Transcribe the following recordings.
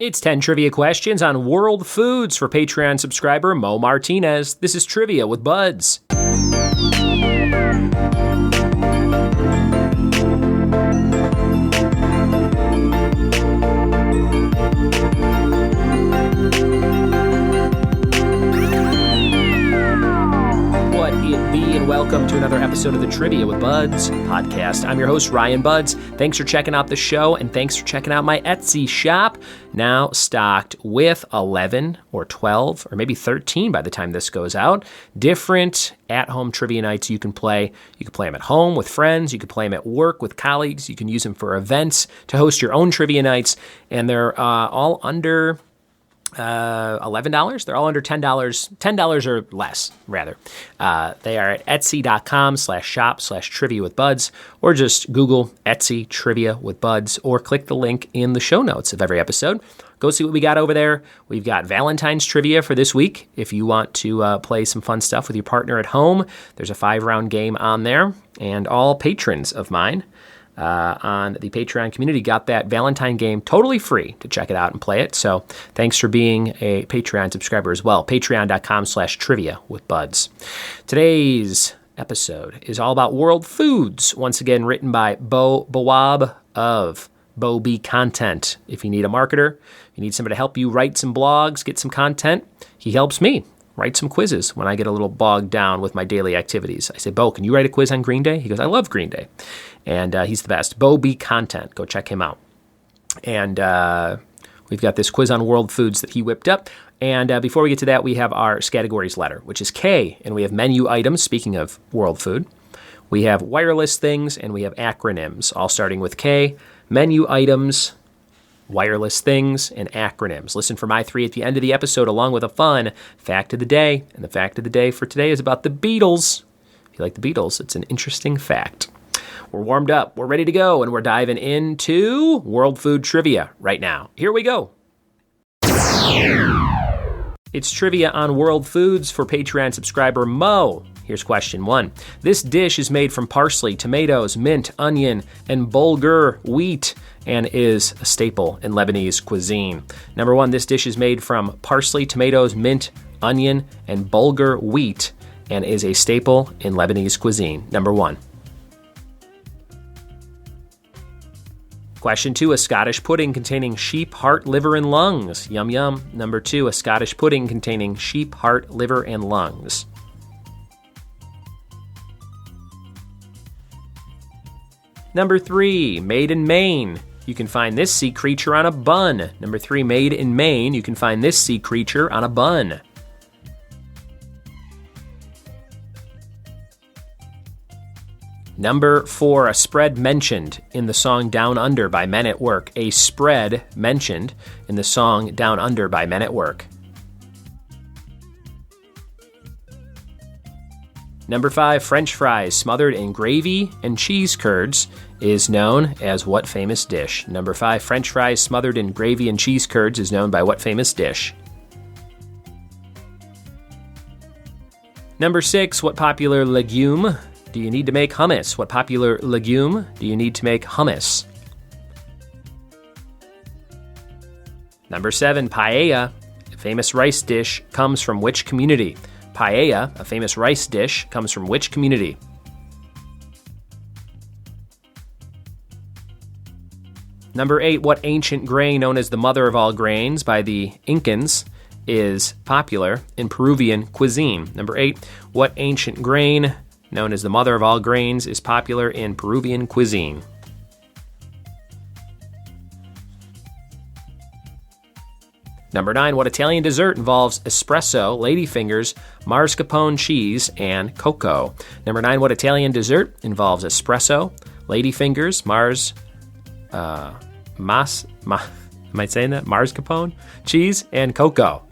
It's 10 trivia questions on world foods for Patreon subscriber Mo Martinez. This is Trivia with Buds. Welcome to another episode of the Trivia with Buds podcast. I'm your host, Ryan Buds. Thanks for checking out the show, and thanks for checking out my Etsy shop, now stocked with 11 or 12 or maybe 13 by the time this goes out, different at-home trivia nights you can play. You can play them at home with friends. You can play them at work with colleagues. You can use them for events to host your own trivia nights, and they're all under $11. They're all under $10, $10 or less, rather. They are at etsy.com/shop/trivia with buds, or just Google Etsy trivia with buds, or click the link in the show notes of every episode. Go see what we got over there. We've got Valentine's trivia for this week. If you want to play some fun stuff with your partner at home, there's a 5-round game on there, and all patrons of mine on the Patreon community got that Valentine game totally free to check it out and play it. So thanks for being a Patreon subscriber as well. Patreon.com/trivia with buds. Today's episode is all about world foods. Once again, written by Bo Bawab of Bo B Content. If you need a marketer, you need somebody to help you write some blogs, get some content, he helps me write some quizzes when I get a little bogged down with my daily activities. I say, Bo, can you write a quiz on Green Day? He goes, I love Green Day. And he's the best. Bo B Content. Go check him out. And we've got this quiz on world foods that he whipped up. And before we get to that, we have our categories letter, which is K. And we have menu items, speaking of world food. We have wireless things, and we have acronyms, all starting with K. Menu items, wireless things, and acronyms. Listen for my 3 at the end of the episode, along with a fun fact of the day. And the fact of the day for today is about the Beatles. If you like the Beatles, it's an interesting fact. We're warmed up, we're ready to go, and we're diving into world food trivia right now. Here we go. It's trivia on world foods for Patreon subscriber Mo. Here's question 1. This dish is made from parsley, tomatoes, mint, onion, and bulgur wheat, and is a staple in Lebanese cuisine. Number 1, this dish is made from parsley, tomatoes, mint, onion, and bulgur wheat, and is a staple in Lebanese cuisine. Number 1. Question 2, a Scottish pudding containing sheep, heart, liver, and lungs. Yum, yum. Number 2, a Scottish pudding containing sheep, heart, liver, and lungs. Number 3, made in Maine. You can find this sea creature on a bun. Number 3, made in Maine. You can find this sea creature on a bun. Number 4, a spread mentioned in the song Down Under by Men at Work. A spread mentioned in the song Down Under by Men at Work. Number 5, French fries smothered in gravy and cheese curds is known as what famous dish? Number 5, French fries smothered in gravy and cheese curds is known by what famous dish? Number 6, what popular legume do you need to make hummus? What popular legume do you need to make hummus? Number 7, paella, a famous rice dish, comes from which community? Paella, a famous rice dish, comes from which community? Number 8, what ancient grain known as the mother of all grains by the Incans is popular in Peruvian cuisine? Number 8, what ancient grain known as the mother of all grains is popular in Peruvian cuisine? Number 9, what Italian dessert involves espresso, ladyfingers, mascarpone cheese, and cocoa? Number 9, what Italian dessert involves espresso, ladyfingers, am I saying that? Mascarpone cheese, and cocoa.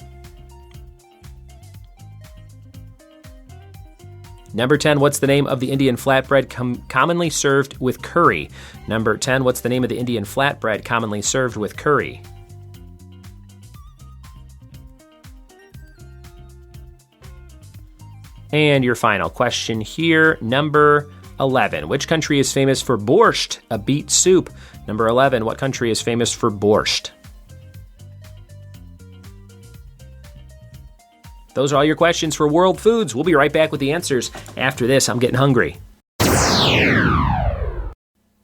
Number 10, what's the name of the Indian flatbread commonly served with curry? Number 10, what's the name of the Indian flatbread commonly served with curry? And your final question here, number 11. Which country is famous for borscht, a beet soup? Number 11, what country is famous for borscht? Those are all your questions for World Foods. We'll be right back with the answers after this. I'm getting hungry.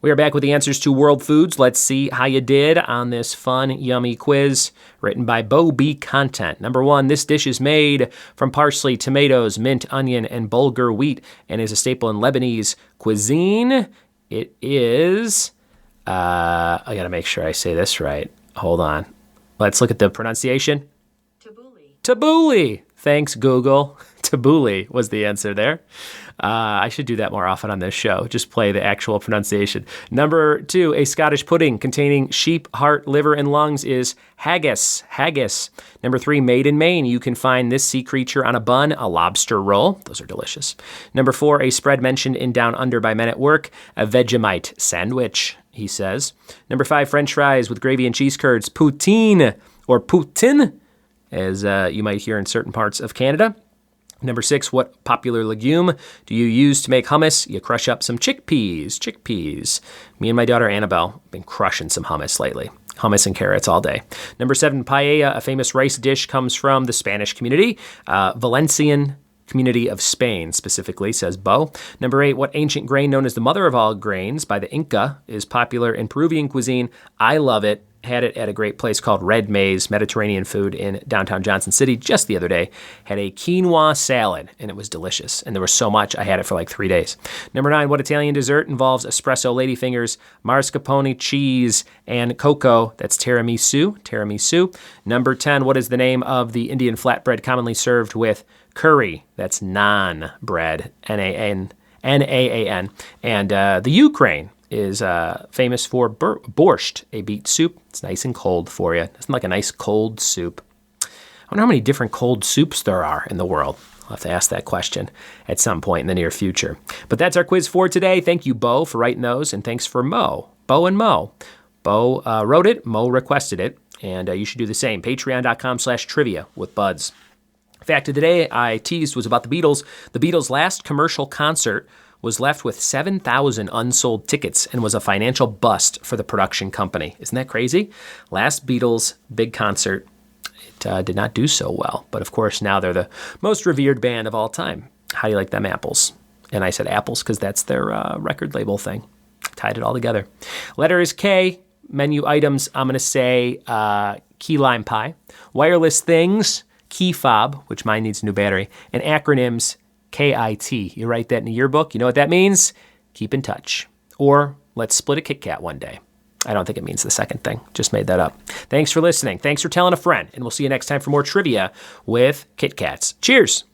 We are back with the answers to World Foods. Let's see how you did on this fun, yummy quiz written by Bo B. Content. Number 1, this dish is made from parsley, tomatoes, mint, onion, and bulgur wheat and is a staple in Lebanese cuisine. It is, I got to make sure I say this right. Hold on. Let's look at the pronunciation. Tabbouleh. Thanks, Google. Tabbouleh was the answer there. I should do that more often on this show. Just play the actual pronunciation. Number 2, a Scottish pudding containing sheep, heart, liver, and lungs is haggis. Haggis. Number 3, made in Maine. You can find this sea creature on a bun, a lobster roll. Those are delicious. Number 4, a spread mentioned in Down Under by Men at Work, a Vegemite sandwich, he says. Number 5, French fries with gravy and cheese curds, poutine or poutine, as you might hear in certain parts of Canada. Number 6, what popular legume do you use to make hummus? You crush up some chickpeas. Me and my daughter Annabelle have been crushing some hummus lately. Hummus and carrots all day. Number 7, paella, a famous rice dish, comes from the Spanish community, Valencian community of Spain specifically, says Bo. Number 8, what ancient grain known as the mother of all grains by the Inca is popular in Peruvian cuisine? I love it. Had it at a great place called Red Maze, Mediterranean food in downtown Johnson City just the other day. Had a quinoa salad, and it was delicious. And there was so much, I had it for like 3 days. Number 9, what Italian dessert involves espresso ladyfingers, mascarpone cheese, and cocoa? That's tiramisu. Number 10, what is the name of the Indian flatbread commonly served with curry? That's naan bread, N-A-A-N. And the Ukraine is famous for borscht, a beet soup. It's nice and cold for you. It's like a nice cold soup. I wonder how many different cold soups there are in the world. I'll have to ask that question at some point in the near future. But that's our quiz for today. Thank you, Bo, for writing those, and thanks for Mo. Bo and Mo. Bo wrote it, Mo requested it, and you should do the same. Patreon.com/trivia with Buds. Fact of the day I teased was about the Beatles. The Beatles' last commercial concert was left with 7,000 unsold tickets and was a financial bust for the production company. Isn't that crazy? Last Beatles big concert, it did not do so well. But of course, now they're the most revered band of all time. How do you like them apples? And I said apples because that's their record label thing. Tied it all together. Letter is K. Menu items, I'm going to say key lime pie. Wireless things, key fob, which mine needs a new battery. And acronyms, KIT. You write that in a yearbook. You know what that means? Keep in touch. Or let's split a Kit Kat one day. I don't think it means the second thing. Just made that up. Thanks for listening. Thanks for telling a friend. And we'll see you next time for more trivia with Kit Kats. Cheers.